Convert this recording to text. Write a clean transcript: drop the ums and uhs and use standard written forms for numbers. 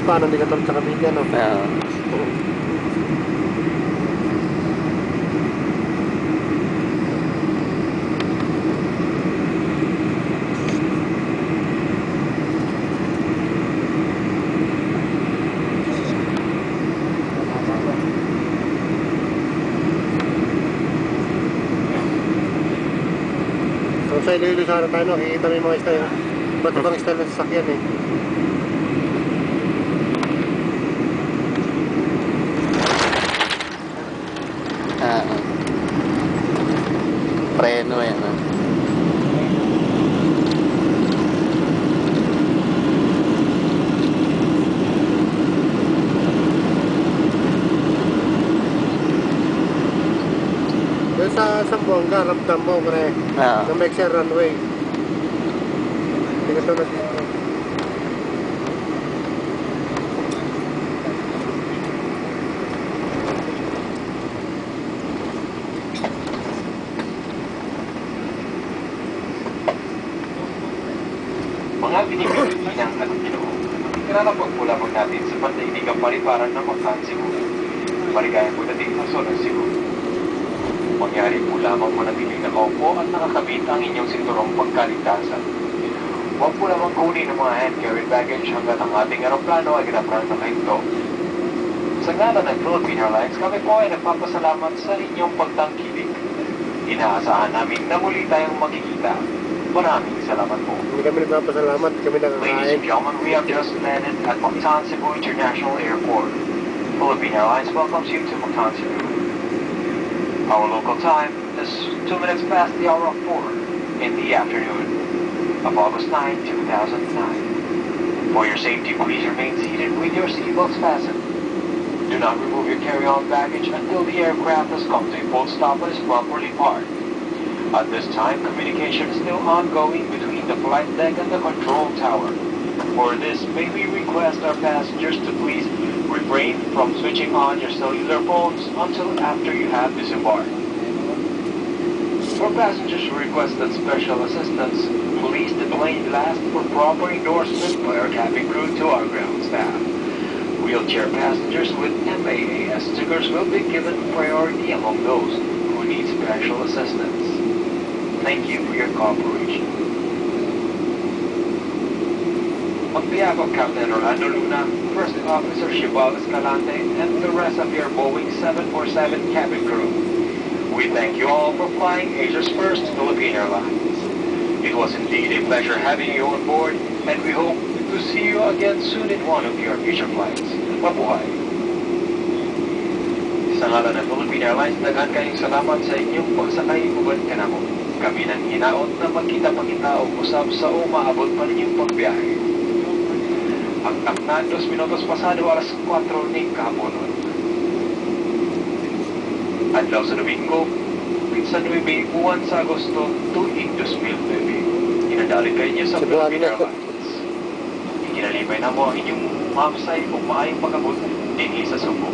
paano hindi ka tulad sa Cavite, no? Sa Iloilo sana tayo, no? Kikita mo yung mga style. Ba't ibang style ng sasakyan eh? Preno yan. Doon sa Zamboanga, ramdam mo, pre. Na Mexer runway. Hindi ka tulad dito. Mga binibigyan ng Ginoo, kinanapagpulabog natin sa pandaigdigang pariparan ng Mactan, Cebu. Maligayang po natin ang Solon, Cebu. Mangyari po lamang manatiling nakaupo at nakakabit ang inyong sinturong pagkaligtasan. Huwag po lamang kunin ang mga hand-carried baggage hanggang ang ating aeroplano ay kinaprang nakahinto. Sa ngalan ng Philippine Airlines, kami po ay nagpapasalamat sa inyong pagtangkilik. Inaasahan namin na muli tayong magkikita. Maraming salamat po. Hindi kami nagpapasalamat, kami Ladies and nakakain. gentlemen, we have just landed at Mactan, Cebu International Airport. Philippine Airlines welcomes you to Mactan, Cebu. Our local time is 2 minutes past the hour of 4 in the afternoon of August 9, 2009. For your safety, please remain seated with your seatbelts fastened. Do not remove your carry-on baggage until the aircraft has come to a full stop and is properly parked. At this time, communication is still ongoing between the flight deck and the control tower. For this, may we request our passengers to please refrain from switching on your cellular phones until after you have disembarked. For passengers who requested special assistance, please the plane last for proper endorsement by our cabin crew to our ground staff. Wheelchair passengers with MAAS stickers will be given priority among those who need special assistance. Thank you for your cooperation. On behalf of Captain Orlando Luna, First Officer Shibal Escalante, and the rest of your Boeing 747 cabin crew, we thank you all for flying Asia's first Philippine Airlines. It was indeed a pleasure having you on board, and we hope to see you again soon in one of your future flights. Mabuhay! Sa ngalan ng Philippine Airlines, daghan kayong salamat sa inyong pagsakay uban kanamo. Kami nang hinaot na magkita-pakita o usab sa umaabot pa ninyong pagbiyahe. Ang takna 2 minutos pasado alas 4 ng kahaponon. Adlaw sa Domingo, sa 9 buwan sa Agosto, tuig 2009. Inadali kayo niyo sa Philippine Airlines. Ikinalibay na mo ang inyong mapsay kung maayong pagkabot din sa Subo.